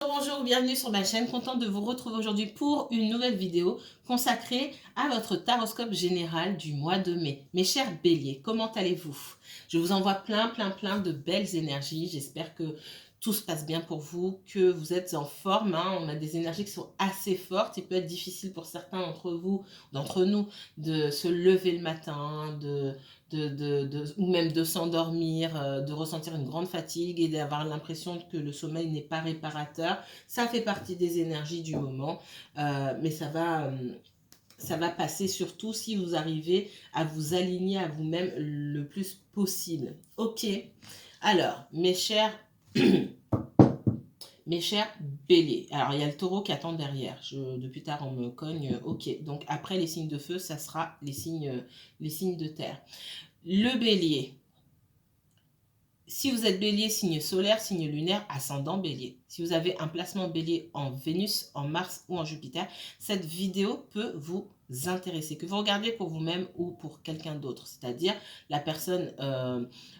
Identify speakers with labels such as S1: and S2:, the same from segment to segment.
S1: Bonjour, bienvenue sur ma chaîne, contente de vous retrouver aujourd'hui pour une nouvelle vidéo consacrée à votre taroscope général du mois de mai. Mes chers béliers, comment allez-vous? Je vous envoie plein de belles énergies, j'espère que tout se passe bien pour vous, que vous êtes en forme, hein. On a des énergies qui sont assez fortes, il peut être difficile pour certains d'entre nous, de se lever le matin, ou même de s'endormir, de ressentir une grande fatigue et d'avoir l'impression que le sommeil n'est pas réparateur. Ça fait partie des énergies du moment, mais ça va passer, surtout si vous arrivez à vous aligner à vous-même le plus possible. Ok, alors mes chers béliers, alors il y a le taureau qui attend derrière. Depuis tard on me cogne. Ok, donc après les signes de feu, ça sera les signes de terre. Le bélier, si vous êtes bélier, signe solaire, signe lunaire, ascendant bélier. Si vous avez un placement bélier en Vénus, en Mars ou en Jupiter, cette vidéo peut vous intéresser, que vous regardez pour vous-même ou pour quelqu'un d'autre, c'est-à-dire la personne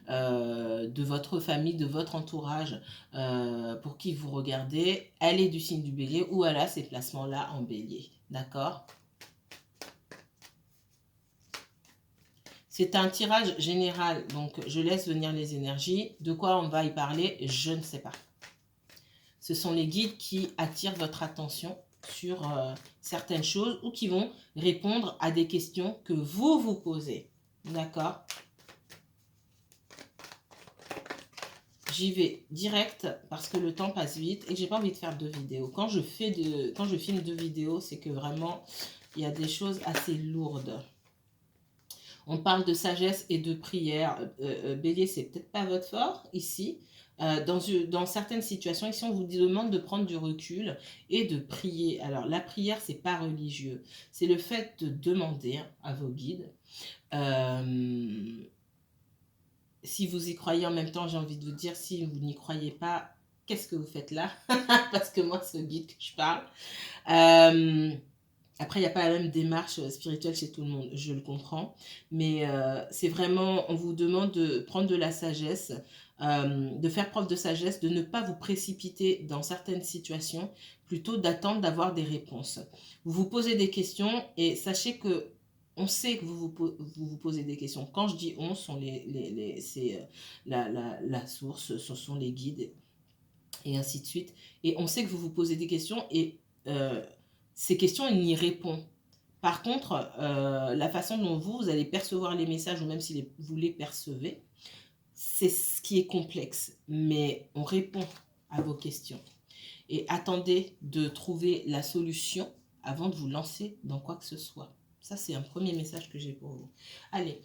S1: de votre famille, de votre entourage, pour qui vous regardez, elle est du signe du bélier ou elle a ces placements-là en bélier, d'accord ? C'est un tirage général, donc je laisse venir les énergies. De quoi on va y parler, je ne sais pas. Ce sont les guides qui attirent votre attention sur certaines choses ou qui vont répondre à des questions que vous vous posez. D'accord ? J'y vais direct parce que le temps passe vite et que j'ai pas envie de faire 2 vidéos. Quand je filme 2 vidéos, c'est que vraiment il y a des choses assez lourdes. On parle de sagesse et de prière. Bélier, c'est peut-être pas votre fort ici. Dans certaines situations, ici, on vous demande de prendre du recul et de prier. Alors, la prière, c'est pas religieux. C'est le fait de demander à vos guides. Si vous y croyez en même temps, j'ai envie de vous dire, si vous n'y croyez pas, qu'est-ce que vous faites là? Parce que moi, c'est au guide que je parle. Après, il n'y a pas la même démarche spirituelle chez tout le monde, je le comprends. Mais c'est vraiment, on vous demande de prendre de la sagesse, de faire preuve de sagesse, de ne pas vous précipiter dans certaines situations, plutôt d'attendre d'avoir des réponses. Vous vous posez des questions et sachez que on sait que vous posez des questions. Quand je dis on, c'est la source, ce sont les guides et ainsi de suite. Et on sait que vous vous posez des questions et ces questions, il y répond. Par contre, la façon dont vous allez percevoir les messages, ou même si vous les percevez, c'est ce qui est complexe. Mais on répond à vos questions. Et attendez de trouver la solution avant de vous lancer dans quoi que ce soit. Ça, c'est un premier message que j'ai pour vous. Allez,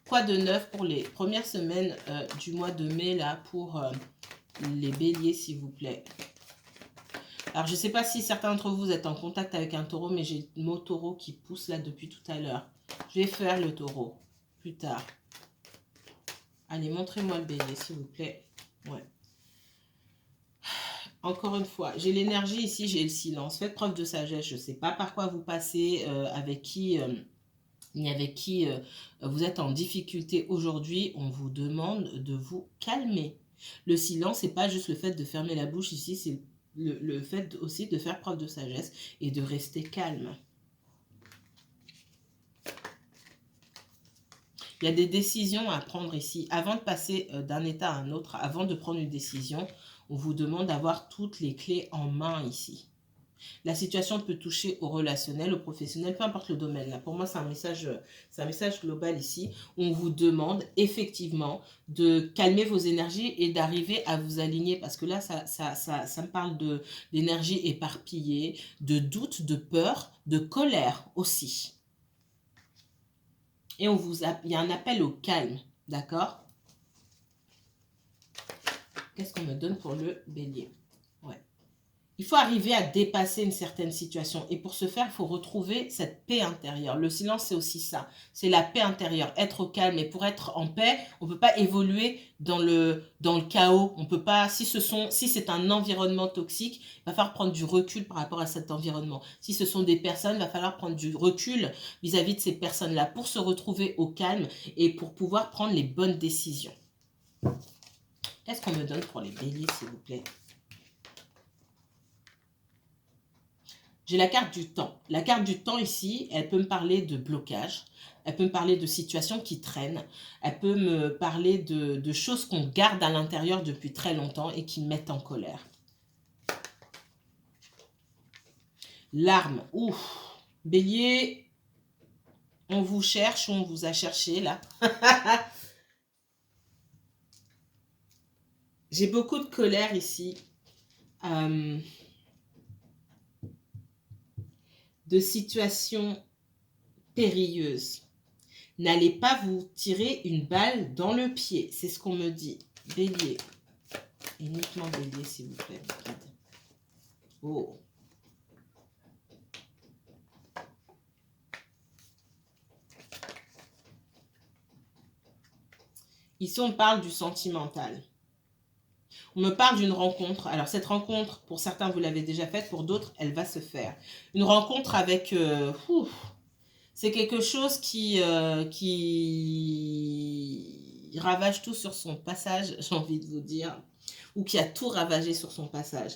S1: quoi de neuf pour les premières semaines du mois de mai, là, pour les béliers, s'il vous plaît? Alors, je ne sais pas si certains d'entre vous êtes en contact avec un taureau, mais j'ai le mot taureau qui pousse là depuis tout à l'heure. Je vais faire le taureau plus tard. Allez, montrez-moi le bélier, s'il vous plaît. Ouais. Encore une fois, j'ai l'énergie ici, j'ai le silence. Faites preuve de sagesse. Je ne sais pas par quoi vous passez, avec qui vous êtes en difficulté aujourd'hui. On vous demande de vous calmer. Le silence, c'est pas juste le fait de fermer la bouche ici, c'est le fait aussi de faire preuve de sagesse et de rester calme. Il y a des décisions à prendre ici. Avant de passer d'un état à un autre, avant de prendre une décision, on vous demande d'avoir toutes les clés en main ici. La situation peut toucher au relationnel, au professionnel, peu importe le domaine. Là, pour moi, c'est un message global ici. On vous demande effectivement de calmer vos énergies et d'arriver à vous aligner. Parce que là, ça me parle d'énergie éparpillée, de doute, de peur, de colère aussi. Et il y a un appel au calme, d'accord? Qu'est-ce qu'on me donne pour le bélier? Ouais. Il faut arriver à dépasser une certaine situation. Et pour ce faire, il faut retrouver cette paix intérieure. Le silence, c'est aussi ça. C'est la paix intérieure, être au calme. Et pour être en paix, on ne peut pas évoluer dans le chaos. On peut pas, si c'est un environnement toxique, il va falloir prendre du recul par rapport à cet environnement. Si ce sont des personnes, il va falloir prendre du recul vis-à-vis de ces personnes-là pour se retrouver au calme et pour pouvoir prendre les bonnes décisions. Qu'est-ce qu'on me donne pour les béliers, s'il vous plaît? J'ai la carte du temps. La carte du temps ici, elle peut me parler de blocage. Elle peut me parler de situations qui traînent. Elle peut me parler de choses qu'on garde à l'intérieur depuis très longtemps et qui mettent en colère. L'arme. Ouf. Bélier, on vous cherche ou on vous a cherché là. J'ai beaucoup de colère ici. De situations périlleuses. N'allez pas vous tirer une balle dans le pied. C'est ce qu'on me dit. Bélier. Uniquement bélier, s'il vous plaît. Oh. Ici, on parle du sentimental. On me parle d'une rencontre. Alors, cette rencontre, pour certains, vous l'avez déjà faite. Pour d'autres, elle va se faire. Une rencontre avec... c'est quelque chose qui ravage tout sur son passage, j'ai envie de vous dire. Ou qui a tout ravagé sur son passage.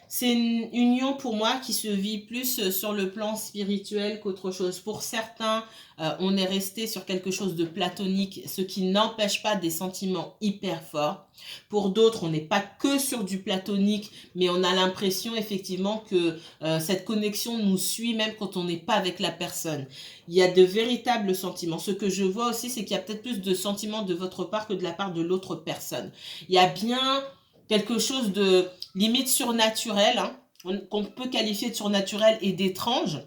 S1: C'est une union pour moi qui se vit plus sur le plan spirituel qu'autre chose. Pour certains, on est resté sur quelque chose de platonique, ce qui n'empêche pas des sentiments hyper forts. Pour d'autres, on n'est pas que sur du platonique, mais on a l'impression effectivement que cette connexion nous suit même quand on n'est pas avec la personne. Il y a de véritables sentiments. Ce que je vois aussi, c'est qu'il y a peut-être plus de sentiments de votre part que de la part de l'autre personne. Il y a bien quelque chose de limite surnaturel, hein, qu'on peut qualifier de surnaturel et d'étrange,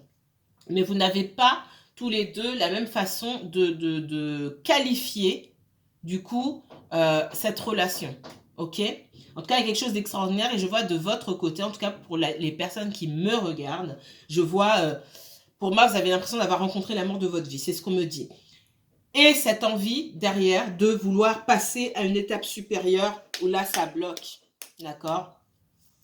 S1: mais vous n'avez pas tous les deux la même façon de qualifier, du coup, cette relation. Ok ? En tout cas, il y a quelque chose d'extraordinaire et je vois de votre côté, en tout cas pour les personnes qui me regardent, je vois, pour moi, vous avez l'impression d'avoir rencontré l'amour de votre vie. C'est ce qu'on me dit. Et cette envie derrière de vouloir passer à une étape supérieure où là, ça bloque. D'accord ?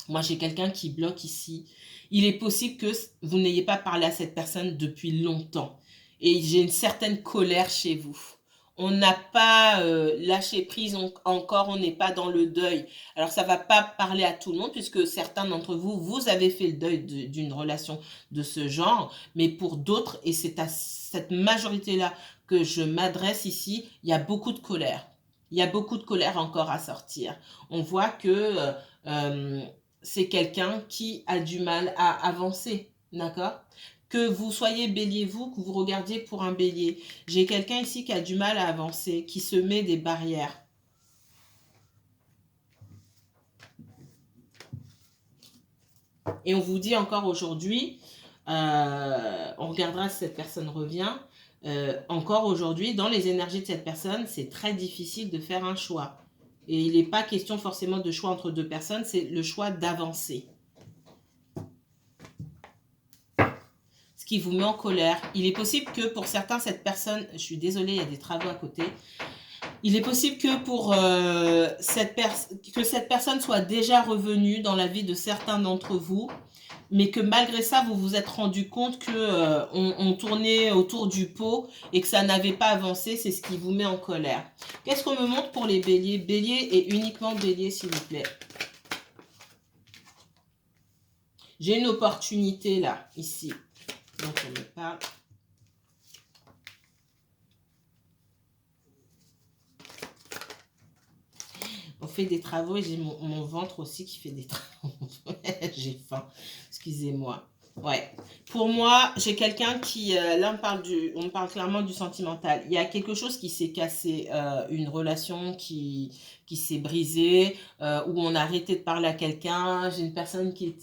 S1: Moi, j'ai quelqu'un qui bloque ici. Il est possible que vous n'ayez pas parlé à cette personne depuis longtemps. Et j'ai une certaine colère chez vous. On n'a pas lâché prise encore, on n'est pas dans le deuil. Alors, ça ne va pas parler à tout le monde, puisque certains d'entre vous, vous avez fait le deuil d'une relation de ce genre. Mais pour d'autres, et c'est à cette majorité-là que je m'adresse ici, il y a beaucoup de colère. Il y a beaucoup de colère encore à sortir. On voit que c'est quelqu'un qui a du mal à avancer, d'accord ? Que vous soyez bélier, vous, que vous regardiez pour un bélier. J'ai quelqu'un ici qui a du mal à avancer, qui se met des barrières. Et on vous dit encore aujourd'hui, on regardera si cette personne revient, encore aujourd'hui, dans les énergies de cette personne, c'est très difficile de faire un choix. Et il n'est pas question forcément de choix entre deux personnes, c'est le choix d'avancer. Ce qui vous met en colère. Il est possible que pour certains, cette personne, je suis désolée, il y a des travaux à côté. Il est possible que pour cette personne soit déjà revenue dans la vie de certains d'entre vous, mais que malgré ça, vous vous êtes rendu compte que on tournait autour du pot et que ça n'avait pas avancé. C'est ce qui vous met en colère. Qu'est-ce qu'on me montre pour les béliers? Bélier et uniquement bélier, s'il vous plaît. J'ai une opportunité là, ici. Donc on me parle. On fait des travaux et j'ai mon ventre aussi qui fait des travaux. J'ai faim. Excusez-moi. Ouais. Pour moi, j'ai quelqu'un qui... là, on parle clairement du sentimental. Il y a quelque chose qui s'est cassé. Une relation qui s'est brisée. Où on a arrêté de parler à quelqu'un. J'ai une personne qui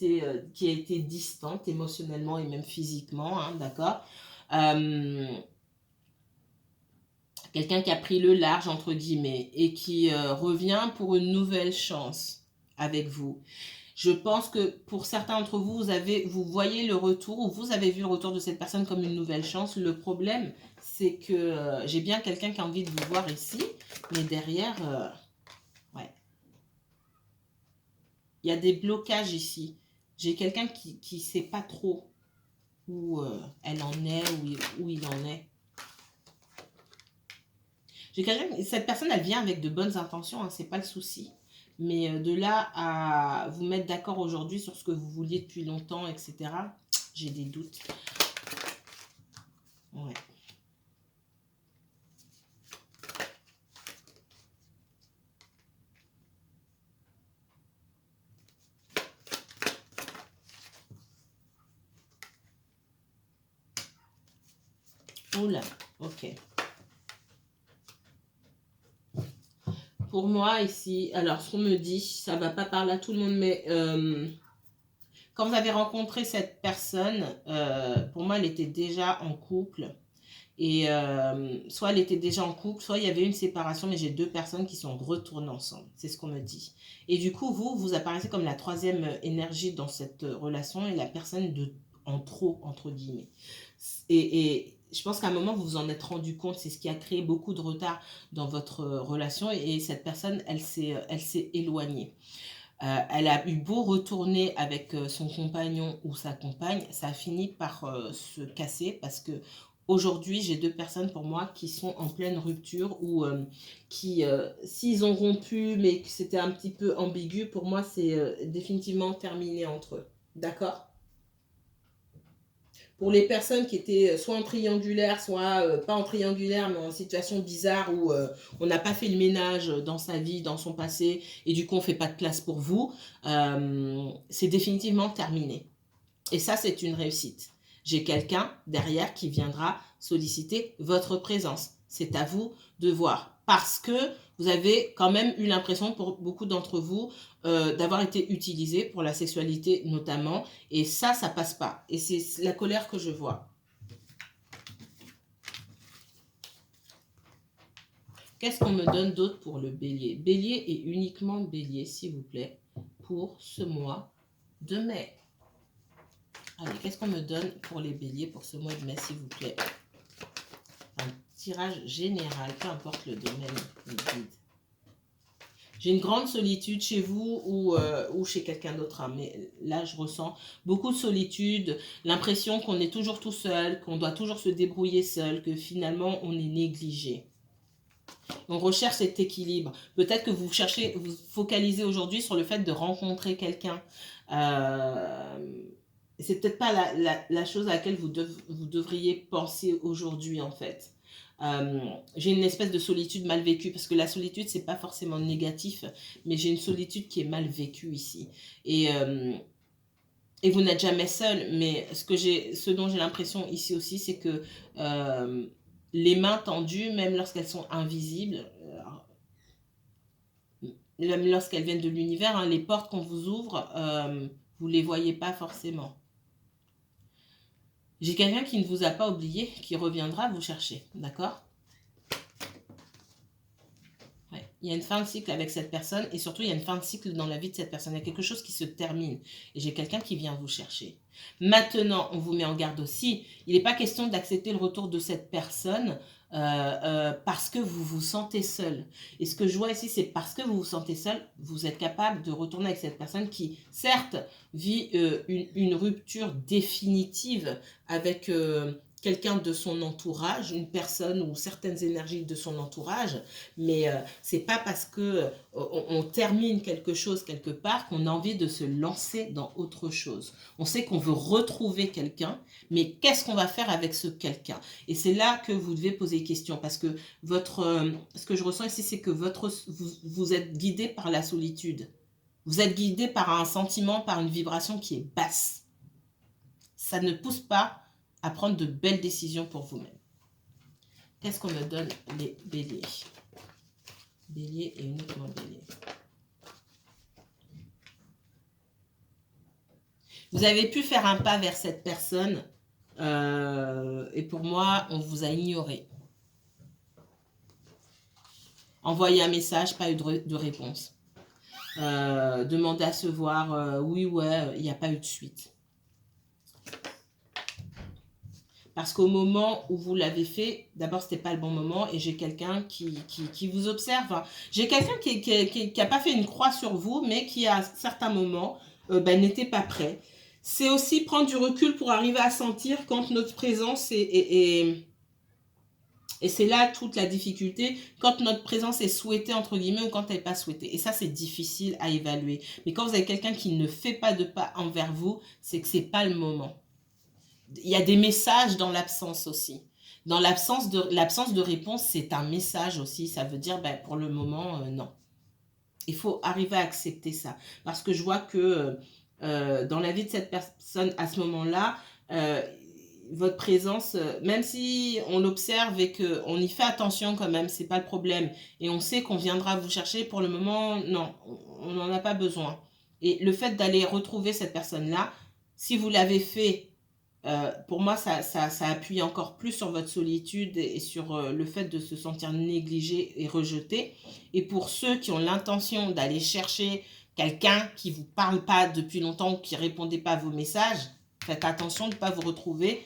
S1: a été distante émotionnellement et même physiquement. Hein, d'accord. Quelqu'un qui a pris le large, entre guillemets, et qui revient pour une nouvelle chance avec vous. Je pense que pour certains d'entre vous, vous voyez le retour, ou vous avez vu le retour de cette personne comme une nouvelle chance. Le problème, c'est que j'ai bien quelqu'un qui a envie de vous voir ici, mais derrière, ouais. Il y a des blocages ici. J'ai quelqu'un qui ne sait pas trop où elle en est, où il en est. J'ai quelqu'un, cette personne, elle vient avec de bonnes intentions, hein, c'est pas le souci. Mais de là à vous mettre d'accord aujourd'hui sur ce que vous vouliez depuis longtemps, etc., j'ai des doutes. Ouais. Oula, ok. Pour moi, ici, alors, ce qu'on me dit, ça va pas parler à tout le monde, mais quand vous avez rencontré cette personne, pour moi, elle était déjà en couple. Et soit elle était déjà en couple, soit il y avait une séparation, mais j'ai deux personnes qui sont retournées ensemble. C'est ce qu'on me dit. Et du coup, vous apparaissez comme la troisième énergie dans cette relation et la personne en trop, entre guillemets. Et je pense qu'à un moment, vous vous en êtes rendu compte. C'est ce qui a créé beaucoup de retard dans votre relation. Et cette personne, elle s'est éloignée. Elle a eu beau retourner avec son compagnon ou sa compagne, ça a fini par se casser parce que aujourd'hui, j'ai deux personnes pour moi qui sont en pleine rupture ou qui, s'ils ont rompu, mais que c'était un petit peu ambigu, pour moi, c'est définitivement terminé entre eux. D'accord? Pour les personnes qui étaient soit en triangulaire, soit pas en triangulaire, mais en situation bizarre où on n'a pas fait le ménage dans sa vie, dans son passé, et du coup on ne fait pas de place pour vous, c'est définitivement terminé. Et ça, c'est une réussite. J'ai quelqu'un derrière qui viendra solliciter votre présence. C'est à vous de voir. Parce que vous avez quand même eu l'impression, pour beaucoup d'entre vous, d'avoir été utilisé pour la sexualité notamment. Et ça passe pas. Et c'est la colère que je vois. Qu'est-ce qu'on me donne d'autre pour le bélier? Bélier et uniquement bélier, s'il vous plaît, pour ce mois de mai. Allez, qu'est-ce qu'on me donne pour les béliers pour ce mois de mai, s'il vous plaît? Un tirage général, peu importe le domaine, le guide. J'ai une grande solitude chez vous ou chez quelqu'un d'autre, hein, mais là, je ressens beaucoup de solitude, l'impression qu'on est toujours tout seul, qu'on doit toujours se débrouiller seul, que finalement, on est négligé. On recherche cet équilibre. Peut-être que vous cherchez, vous focalisez aujourd'hui sur le fait de rencontrer quelqu'un. C'est peut-être pas la chose à laquelle vous devriez penser aujourd'hui, en fait. J'ai une espèce de solitude mal vécue, parce que la solitude, c'est pas forcément négatif, mais j'ai une solitude qui est mal vécue ici. Et vous n'êtes jamais seul, mais ce dont j'ai l'impression ici aussi, c'est que les mains tendues, même lorsqu'elles sont invisibles, même lorsqu'elles viennent de l'univers, hein, les portes qu'on vous ouvre, vous ne les voyez pas forcément. J'ai quelqu'un qui ne vous a pas oublié, qui reviendra vous chercher, d'accord? Ouais. Il y a une fin de cycle avec cette personne et surtout il y a une fin de cycle dans la vie de cette personne. Il y a quelque chose qui se termine et j'ai quelqu'un qui vient vous chercher. Maintenant, on vous met en garde aussi. Il n'est pas question d'accepter le retour de cette personne parce que vous vous sentez seul. Et ce que je vois ici, c'est parce que vous vous sentez seul, vous êtes capable de retourner avec cette personne qui, certes, vit une rupture définitive avec quelqu'un de son entourage, une personne ou certaines énergies de son entourage, mais c'est pas parce que on termine quelque chose quelque part qu'on a envie de se lancer dans autre chose. On sait qu'on veut retrouver quelqu'un, mais qu'est-ce qu'on va faire avec ce quelqu'un? Et c'est là que vous devez poser des questions, parce que ce que je ressens ici, c'est que vous êtes guidé par la solitude. Vous êtes guidé par un sentiment, par une vibration qui est basse. Ça ne pousse pas à prendre de belles décisions pour vous-même. Qu'est-ce qu'on me donne les béliers? Bélier et uniquement bélier. Vous avez pu faire un pas vers cette personne et pour moi, on vous a ignoré. Envoyé un message, pas eu de réponse. Demander à se voir, oui, ouais, il n'y a pas eu de suite. Parce qu'au moment où vous l'avez fait, d'abord, ce n'était pas le bon moment et j'ai quelqu'un qui vous observe. J'ai quelqu'un qui n'a pas fait une croix sur vous, mais qui, à certains moments, n'était pas prêt. C'est aussi prendre du recul pour arriver à sentir quand notre présence est Et c'est là toute la difficulté, quand notre présence est souhaitée, entre guillemets, ou quand elle n'est pas souhaitée. Et ça, c'est difficile à évaluer. Mais quand vous avez quelqu'un qui ne fait pas de pas envers vous, c'est que ce n'est pas le moment. Il y a des messages dans l'absence aussi. Dans l'absence de réponse, c'est un message aussi. Ça veut dire, ben, pour le moment, non. Il faut arriver à accepter ça. Parce que je vois que dans la vie de cette personne, à ce moment-là, votre présence, même si on l'observe et qu'on y fait attention quand même, c'est pas le problème. Et on sait qu'on viendra vous chercher, pour le moment, non, on n'en a pas besoin. Et le fait d'aller retrouver cette personne-là, si vous l'avez fait, pour moi, ça appuie encore plus sur votre solitude et sur le fait de se sentir négligé et rejeté. Et pour ceux qui ont l'intention d'aller chercher quelqu'un qui ne vous parle pas depuis longtemps ou qui ne répondait pas à vos messages, faites attention de ne pas vous retrouver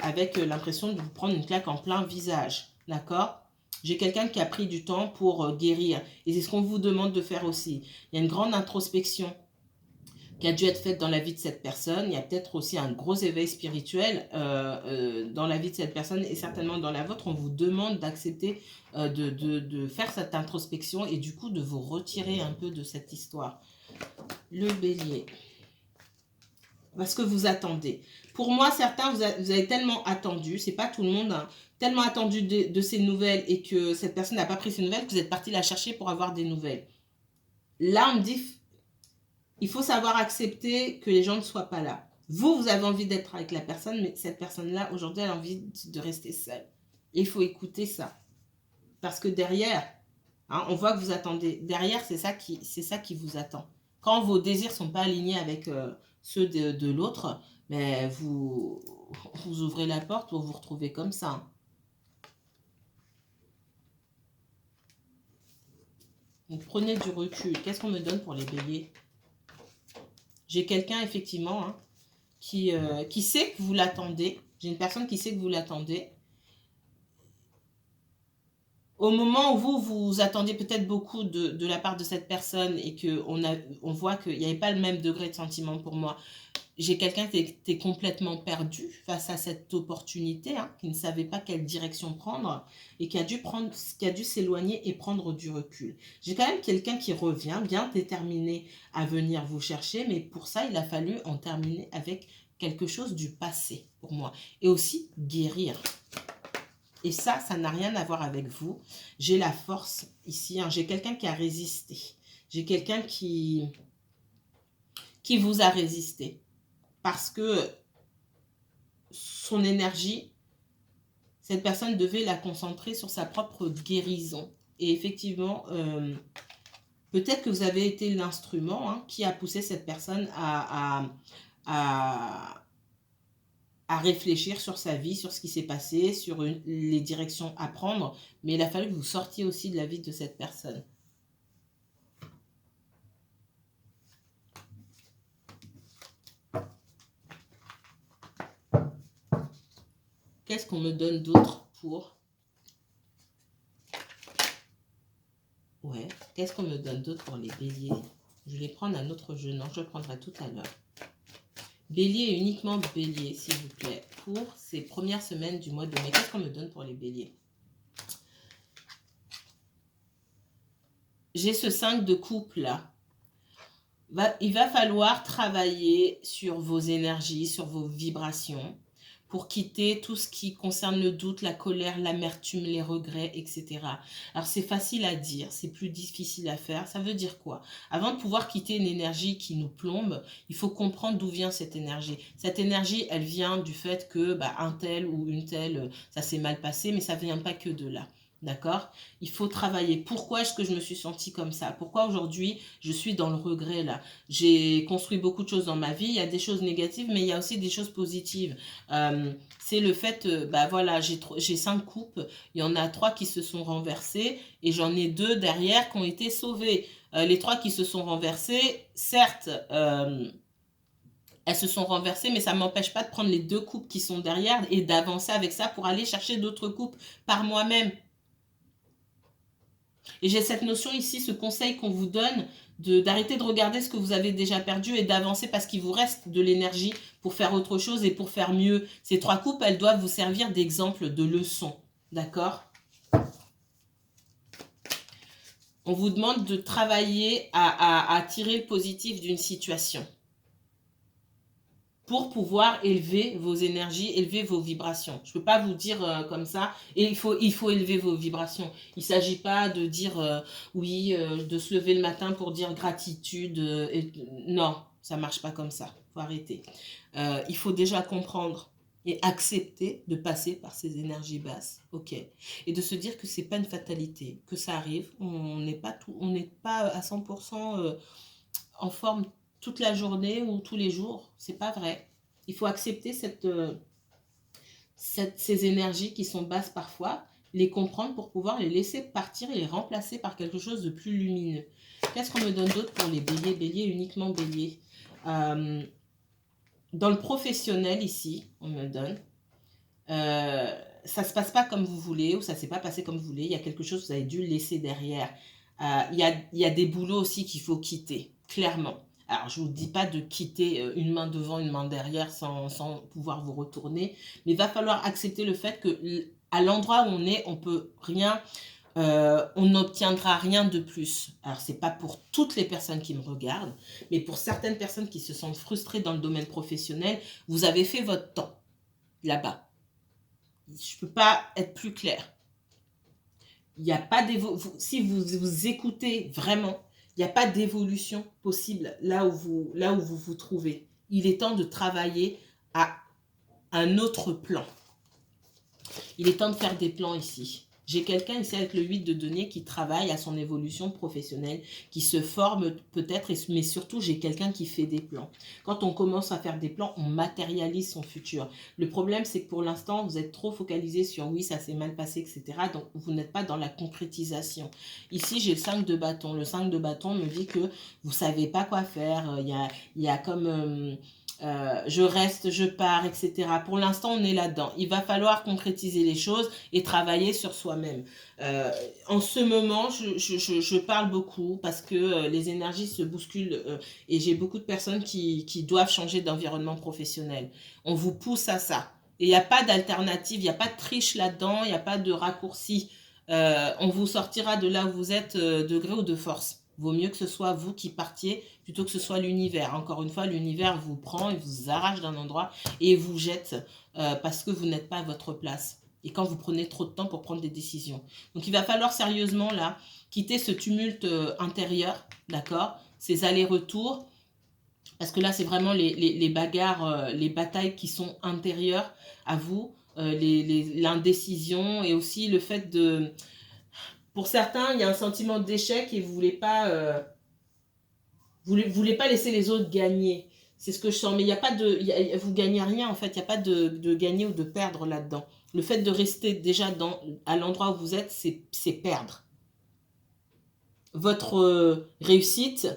S1: avec l'impression de vous prendre une claque en plein visage. D'accord ? J'ai quelqu'un qui a pris du temps pour guérir. Et c'est ce qu'on vous demande de faire aussi. Il y a une grande introspection qui a dû être faite dans la vie de cette personne. Il y a peut-être aussi un gros éveil spirituel dans la vie de cette personne et certainement dans la vôtre. On vous demande d'accepter de faire cette introspection et du coup de vous retirer un peu de cette histoire. Le bélier. Parce que vous attendez. Pour moi, certains, vous avez tellement attendu, c'est pas tout le monde, hein, tellement attendu de ces nouvelles et que cette personne n'a pas pris ces nouvelles que vous êtes parti la chercher pour avoir des nouvelles. Là, on me dit, il faut savoir accepter que les gens ne soient pas là. Vous avez envie d'être avec la personne, mais cette personne-là, aujourd'hui, elle a envie de rester seule. Et il faut écouter ça. Parce que derrière, hein, on voit que vous attendez. Derrière, c'est ça qui vous attend. Quand vos désirs ne sont pas alignés avec ceux de l'autre, mais vous ouvrez la porte pour vous retrouver comme ça. Donc, prenez du recul. Qu'est-ce qu'on me donne pour les béliers? J'ai quelqu'un, effectivement, hein, qui sait que vous l'attendez. J'ai une personne qui sait que vous l'attendez. Au moment où vous attendiez peut-être beaucoup de la part de cette personne et qu'on voit qu'il n'y avait pas le même degré de sentiment pour moi, j'ai quelqu'un qui était complètement perdu face à cette opportunité, hein, qui ne savait pas quelle direction prendre et qui a dû s'éloigner et prendre du recul. J'ai quand même quelqu'un qui revient, bien déterminé à venir vous chercher, mais pour ça, il a fallu en terminer avec quelque chose du passé pour moi. Et aussi guérir. Et ça n'a rien à voir avec vous. J'ai la force ici, hein, j'ai quelqu'un qui a résisté. J'ai quelqu'un qui vous a résisté. Parce que son énergie, cette personne devait la concentrer sur sa propre guérison. Et effectivement, peut-être que vous avez été l'instrument, hein, qui a poussé cette personne à réfléchir sur sa vie, sur ce qui s'est passé, sur les directions à prendre. Mais il a fallu que vous sortiez aussi de la vie de cette personne. Qu'est-ce qu'on me donne d'autre pour... Ouais, qu'est-ce qu'on me donne d'autre pour les béliers? Je vais prendre un autre jeu. Non, je le prendrai tout à l'heure. Bélier et uniquement bélier, s'il vous plaît, pour ces premières semaines du mois de mai. Qu'est-ce qu'on me donne pour les béliers? J'ai ce 5 de coupe là. Il va falloir travailler sur vos énergies, sur vos vibrations, pour quitter tout ce qui concerne le doute, la colère, l'amertume, les regrets, etc. Alors, c'est facile à dire, c'est plus difficile à faire. Ça veut dire quoi? Avant de pouvoir quitter une énergie qui nous plombe, il faut comprendre d'où vient cette énergie. Cette énergie, elle vient du fait que un tel ou une telle, ça s'est mal passé, mais ça ne vient pas que de là. D'accord? Il faut travailler. Pourquoi est-ce que je me suis sentie comme ça? Pourquoi aujourd'hui je suis dans le regret là? J'ai construit beaucoup de choses dans ma vie. Il y a des choses négatives, mais il y a aussi des choses positives. C'est le fait, voilà, j'ai 5 coupes. Il y en a 3 qui se sont renversées et j'en ai 2 derrière qui ont été sauvées. Les 3 qui se sont renversées, certes, elles se sont renversées, mais ça ne m'empêche pas de prendre les 2 coupes qui sont derrière et d'avancer avec ça pour aller chercher d'autres coupes par moi-même. Et j'ai cette notion ici, ce conseil qu'on vous donne, d'arrêter de regarder ce que vous avez déjà perdu et d'avancer parce qu'il vous reste de l'énergie pour faire autre chose et pour faire mieux. Ces 3 coupes, elles doivent vous servir d'exemple, de leçon. D'accord? On vous demande de travailler à tirer le positif d'une situation pour pouvoir élever vos énergies, élever vos vibrations. Je ne peux pas vous dire comme ça, et il faut élever vos vibrations. Il ne s'agit pas de dire oui, de se lever le matin pour dire gratitude. Non, ça ne marche pas comme ça. Il faut arrêter. Il faut déjà comprendre et accepter de passer par ces énergies basses, ok, et de se dire que c'est pas une fatalité, que ça arrive, on n'est pas à 100% en forme toute la journée ou tous les jours. C'est pas vrai. Il faut accepter ces énergies qui sont basses parfois, les comprendre pour pouvoir les laisser partir et les remplacer par quelque chose de plus lumineux. Qu'est-ce qu'on me donne d'autre pour les béliers? Béliers, uniquement béliers. Dans le professionnel ici, on me donne, ça ne se passe pas comme vous voulez ou ça ne s'est pas passé comme vous voulez. Il y a quelque chose que vous avez dû laisser derrière. Il y a des boulots aussi qu'il faut quitter, clairement. Alors, je ne vous dis pas de quitter une main devant, une main derrière sans pouvoir vous retourner, mais il va falloir accepter le fait que à l'endroit où on est, on peut rien, on n'obtiendra rien de plus. Alors, ce n'est pas pour toutes les personnes qui me regardent, mais pour certaines personnes qui se sentent frustrées dans le domaine professionnel, vous avez fait votre temps là-bas. Je ne peux pas être plus clair. Il n'y a pas si vous écoutez vraiment, il n'y a pas d'évolution possible là où vous trouvez. Il est temps de travailler à un autre plan. Il est temps de faire des plans ici. J'ai quelqu'un ici avec le 8 de denier qui travaille à son évolution professionnelle, qui se forme peut-être, mais surtout j'ai quelqu'un qui fait des plans. Quand on commence à faire des plans, on matérialise son futur. Le problème, c'est que pour l'instant, vous êtes trop focalisé sur oui, ça s'est mal passé, etc. Donc, vous n'êtes pas dans la concrétisation. Ici, j'ai le 5 de bâton. Le 5 de bâton me dit que vous ne savez pas quoi faire. Il y a comme... je reste, je pars, etc. Pour l'instant, on est là-dedans. Il va falloir concrétiser les choses et travailler sur soi-même. En ce moment, je parle beaucoup parce que les énergies se bousculent et j'ai beaucoup de personnes qui doivent changer d'environnement professionnel. On vous pousse à ça. Et il n'y a pas d'alternative, il n'y a pas de triche là-dedans, il n'y a pas de raccourci. On vous sortira de là où vous êtes de gré ou de force. Vaut mieux que ce soit vous qui partiez plutôt que ce soit l'univers. Encore une fois, l'univers vous prend et vous arrache d'un endroit et vous jette parce que vous n'êtes pas à votre place. Et quand vous prenez trop de temps pour prendre des décisions. Donc, il va falloir sérieusement, là, quitter ce tumulte intérieur, d'accord? Ces allers-retours. Parce que là, c'est vraiment les bagarres, les batailles qui sont intérieures à vous. L'indécision et aussi le fait de... Pour certains, il y a un sentiment d'échec et vous voulez pas... vous voulez pas laisser les autres gagner. C'est ce que je sens. Mais il y a pas de... vous gagnez rien, en fait. Il n'y a pas de gagner ou de perdre là-dedans. Le fait de rester déjà à l'endroit où vous êtes, c'est perdre. Votre réussite,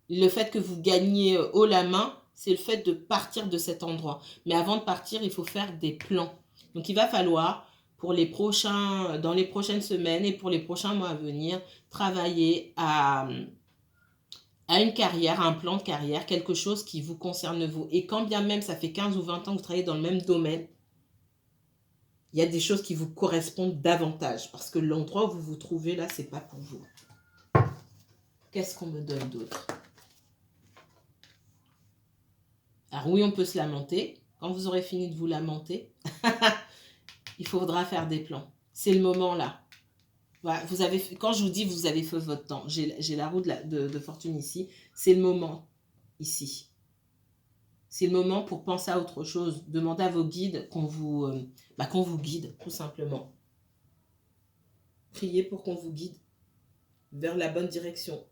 S1: le fait que vous gagnez haut la main, c'est le fait de partir de cet endroit. Mais avant de partir, il faut faire des plans. Donc, il va falloir, dans les prochaines semaines et pour les prochains mois à venir, travailler à une carrière, à un plan de carrière, quelque chose qui vous concerne vous. Et quand bien même ça fait 15 ou 20 ans que vous travaillez dans le même domaine, il y a des choses qui vous correspondent davantage. Parce que l'endroit où vous vous trouvez là, c'est pas pour vous. Qu'est-ce qu'on me donne d'autre? Alors oui, on peut se lamenter. Quand vous aurez fini de vous lamenter, il faudra faire des plans. C'est le moment là. Voilà, quand je vous dis vous avez fait votre temps, j'ai la roue de fortune ici, c'est le moment ici. C'est le moment pour penser à autre chose. Demandez à vos guides qu'on vous guide, tout simplement. Priez pour qu'on vous guide vers la bonne direction,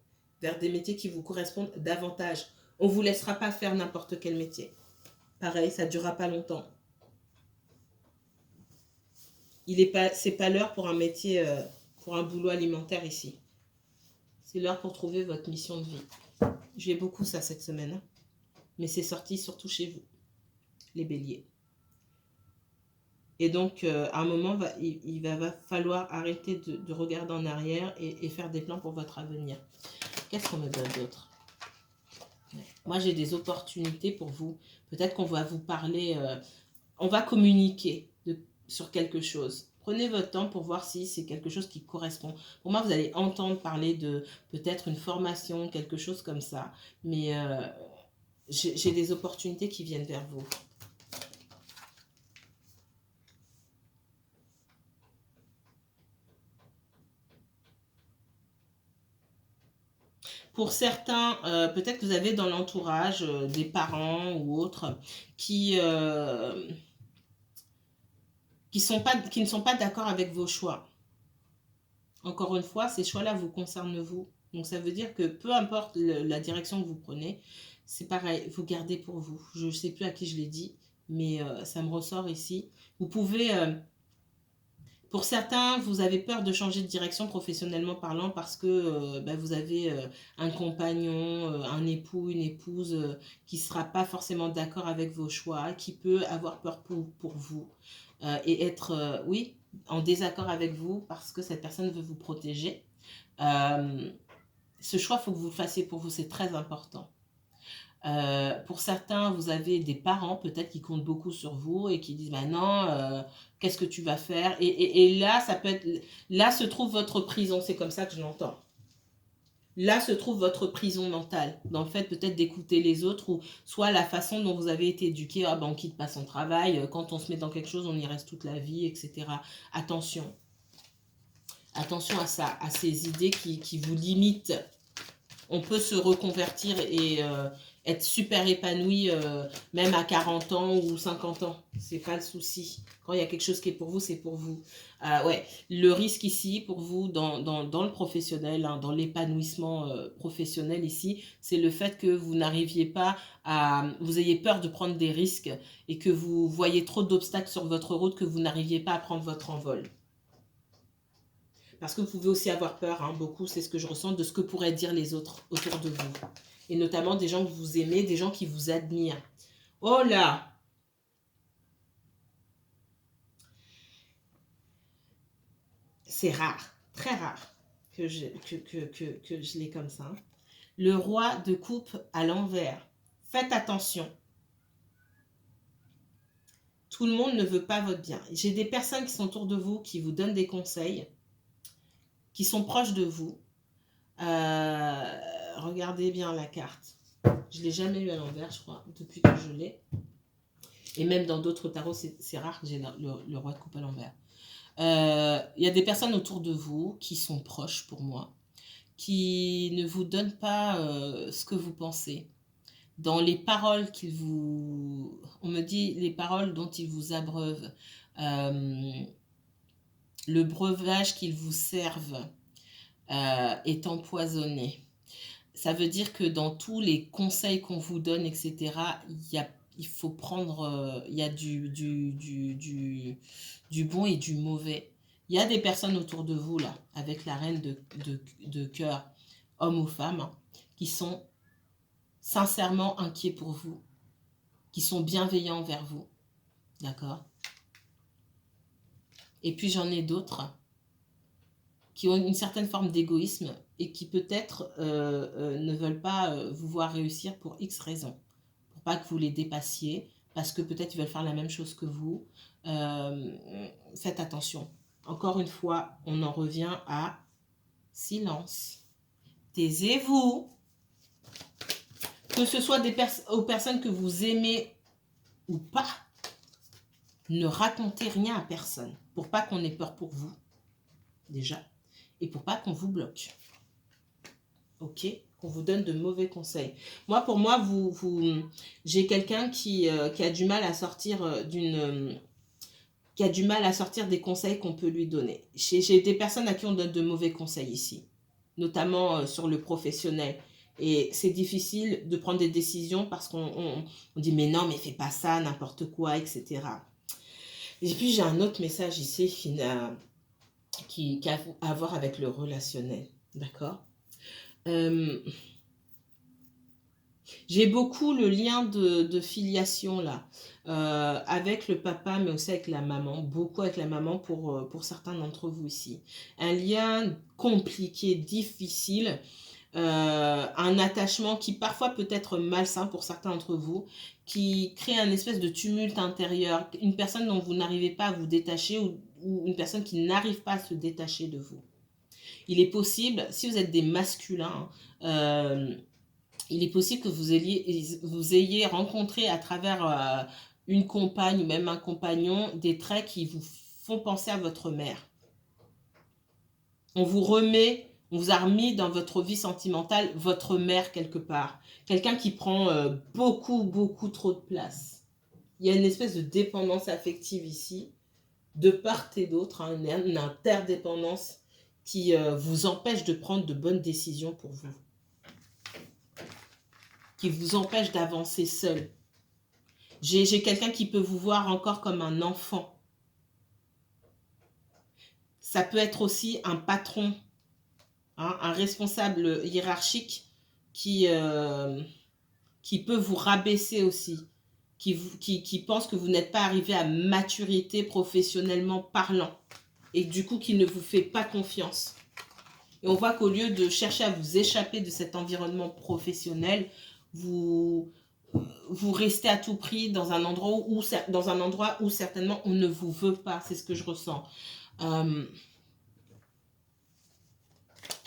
S1: vers des métiers qui vous correspondent davantage. On ne vous laissera pas faire n'importe quel métier. Pareil, ça ne durera pas longtemps. C'est pas l'heure pour un métier, pour un boulot alimentaire ici. C'est l'heure pour trouver votre mission de vie. J'ai beaucoup ça cette semaine. Hein. Mais c'est sorti surtout chez vous, les béliers. Et donc, à un moment, il va falloir arrêter de regarder en arrière et faire des plans pour votre avenir. Qu'est-ce qu'on me donne d'autre? Moi, j'ai des opportunités pour vous. Peut-être qu'on va vous parler, on va communiquer sur quelque chose. Prenez votre temps pour voir si c'est quelque chose qui correspond. Pour moi, vous allez entendre parler de peut-être une formation, quelque chose comme ça. Mais j'ai des opportunités qui viennent vers vous. Pour certains, peut-être que vous avez dans l'entourage des parents ou autres qui, qui ne sont pas d'accord avec vos choix. Encore une fois, ces choix-là vous concernent vous. Donc ça veut dire que peu importe la direction que vous prenez, c'est pareil, vous gardez pour vous. Je ne sais plus à qui je l'ai dit, mais ça me ressort ici. Vous pouvez... pour certains, vous avez peur de changer de direction professionnellement parlant parce que vous avez un compagnon, un époux, une épouse qui ne sera pas forcément d'accord avec vos choix, qui peut avoir peur pour vous et être, oui, en désaccord avec vous parce que cette personne veut vous protéger. Ce choix, il faut que vous le fassiez pour vous, c'est très important. Pour certains, vous avez des parents peut-être qui comptent beaucoup sur vous et qui disent bah non, qu'est-ce que tu vas faire et là, ça peut être, là se trouve votre prison, c'est comme ça que je l'entends. Là se trouve votre prison mentale, dans le fait peut-être d'écouter les autres ou soit la façon dont vous avez été éduqué, ah ben on quitte pas son travail, quand on se met dans quelque chose, on y reste toute la vie, etc. Attention, attention à ça, à ces idées qui vous limitent. On peut se reconvertir et être super épanoui même à 40 ans ou 50 ans. C'est pas le souci. Quand il y a quelque chose qui est pour vous, c'est pour vous. Ouais, le risque ici pour vous dans le professionnel, hein, dans l'épanouissement professionnel ici, c'est le fait que vous n'arriviez pas à... Vous ayez peur de prendre des risques et que vous voyez trop d'obstacles sur votre route que vous n'arriviez pas à prendre votre envol. Parce que vous pouvez aussi avoir peur, hein, beaucoup, c'est ce que je ressens, de ce que pourraient dire les autres autour de vous. Et notamment des gens que vous aimez, des gens qui vous admirent. Oh là! C'est rare, très rare que je l'ai comme ça. Le roi de coupe à l'envers. Faites attention. Tout le monde ne veut pas votre bien. J'ai des personnes qui sont autour de vous, qui vous donnent des conseils, qui sont proches de vous. Regardez bien la carte. Je ne l'ai jamais eu à l'envers, je crois, depuis que je l'ai. Et même dans d'autres tarots, c'est rare que j'ai le roi de coupe à l'envers. Il y a des personnes autour de vous qui sont proches pour moi, qui ne vous donnent pas ce que vous pensez. Dans les paroles qu'ils vous... On me dit les paroles dont ils vous abreuvent, le breuvage qu'ils vous servent est empoisonné. Ça veut dire que dans tous les conseils qu'on vous donne, etc., il faut prendre, il y a du bon et du mauvais. Il y a des personnes autour de vous, là, avec la reine de cœur, homme ou femme, hein, qui sont sincèrement inquiets pour vous, qui sont bienveillants envers vous. D'accord? Et puis j'en ai d'autres qui ont une certaine forme d'égoïsme et qui peut-être ne veulent pas vous voir réussir pour X raisons. Pour pas que vous les dépassiez, parce que peut-être ils veulent faire la même chose que vous. Faites attention. Encore une fois, on en revient à silence. Taisez-vous. Que ce soit aux personnes que vous aimez ou pas, ne racontez rien à personne pour pas qu'on ait peur pour vous, déjà, et pour pas qu'on vous bloque. Ok? Qu'on vous donne de mauvais conseils. Moi, pour moi, j'ai quelqu'un qui a du mal à sortir qui a du mal à sortir des conseils qu'on peut lui donner. J'ai des personnes à qui on donne de mauvais conseils ici, notamment sur le professionnel. Et c'est difficile de prendre des décisions parce qu'on dit mais non, mais fais pas ça, n'importe quoi, etc. Et puis j'ai un autre message ici qui a à voir avec le relationnel. D'accord? J'ai beaucoup le lien de filiation là, avec le papa mais aussi avec la maman, beaucoup avec la maman pour certains d'entre vous ici. Un lien compliqué, difficile, un attachement qui parfois peut être malsain pour certains d'entre vous, qui crée un espèce de tumulte intérieur, une personne dont vous n'arrivez pas à vous détacher ou ou une personne qui n'arrive pas à se détacher de vous. Il est possible, si vous êtes des masculins, il est possible que vous ayez rencontré à travers une compagne ou même un compagnon des traits qui vous font penser à votre mère. On vous a remis dans votre vie sentimentale votre mère quelque part. Quelqu'un qui prend beaucoup trop de place. Il y a une espèce de dépendance affective ici, de part et d'autre, hein, une interdépendance qui vous empêche de prendre de bonnes décisions pour vous. Qui vous empêche d'avancer seul. J'ai quelqu'un qui peut vous voir encore comme un enfant. Ça peut être aussi un patron, hein, un responsable hiérarchique qui peut vous rabaisser aussi, qui pense que vous n'êtes pas arrivé à maturité professionnellement parlant et du coup qui ne vous fait pas confiance. Et on voit qu'au lieu de chercher à vous échapper de cet environnement professionnel, vous restez à tout prix dans un endroit où certainement on ne vous veut pas. C'est ce que je ressens.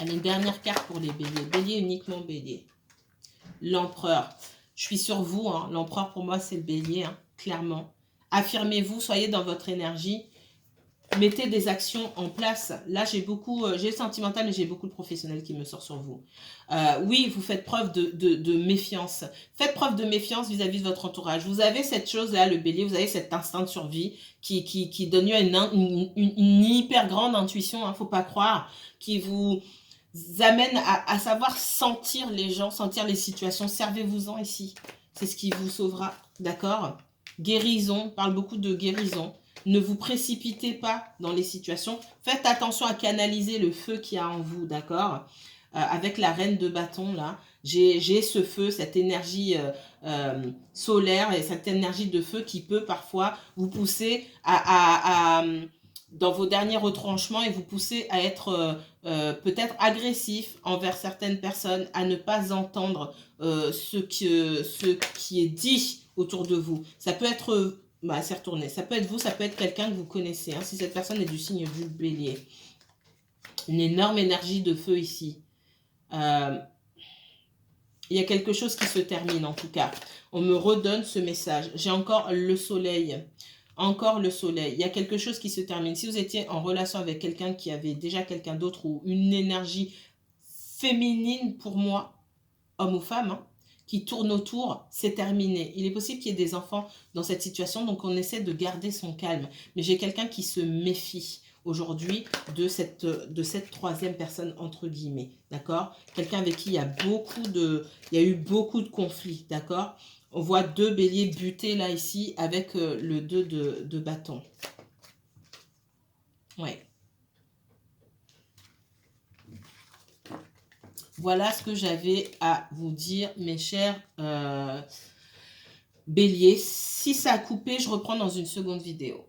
S1: Allez, une dernière carte pour les béliers. Bélier, uniquement bélier. L'empereur. Je suis sur vous. Hein. L'empereur, pour moi, c'est le bélier, hein, clairement. Affirmez-vous, soyez dans votre énergie. Mettez des actions en place. Là, j'ai le sentimental, mais j'ai beaucoup de professionnels qui me sortent sur vous. Oui, vous faites preuve de méfiance. Faites preuve de méfiance vis-à-vis de votre entourage. Vous avez cette chose-là, le bélier, vous avez cet instinct de survie qui donne lieu à une hyper grande intuition, hein, faut pas croire, qui vous amène à savoir sentir les gens, sentir les situations. Servez-vous-en ici. C'est ce qui vous sauvera, d'accord? Guérison, parle beaucoup de guérison. Ne vous précipitez pas dans les situations. Faites attention à canaliser le feu qu'il y a en vous, d'accord? Avec la reine de bâton, là, j'ai ce feu, cette énergie solaire et cette énergie de feu qui peut parfois vous pousser dans vos derniers retranchements et vous pousser à être peut-être agressif envers certaines personnes, à ne pas entendre ce qui est dit autour de vous. Ça peut être... c'est retourné. Ça peut être vous, ça peut être quelqu'un que vous connaissez. Hein, si cette personne est du signe du bélier. Une énorme énergie de feu ici. Il y a quelque chose qui se termine en tout cas. On me redonne ce message. J'ai encore le soleil. Encore le soleil. Il y a quelque chose qui se termine. Si vous étiez en relation avec quelqu'un qui avait déjà quelqu'un d'autre ou une énergie féminine pour moi, homme ou femme, hein, qui tourne autour, c'est terminé. Il est possible qu'il y ait des enfants dans cette situation, donc on essaie de garder son calme. Mais j'ai quelqu'un qui se méfie aujourd'hui de cette troisième personne, entre guillemets, d'accord? Quelqu'un avec qui il y a eu beaucoup de conflits, d'accord? On voit deux béliers butés là, ici, avec le 2 de bâton. Ouais. Voilà ce que j'avais à vous dire, mes chers béliers. Si ça a coupé, je reprends dans une seconde vidéo.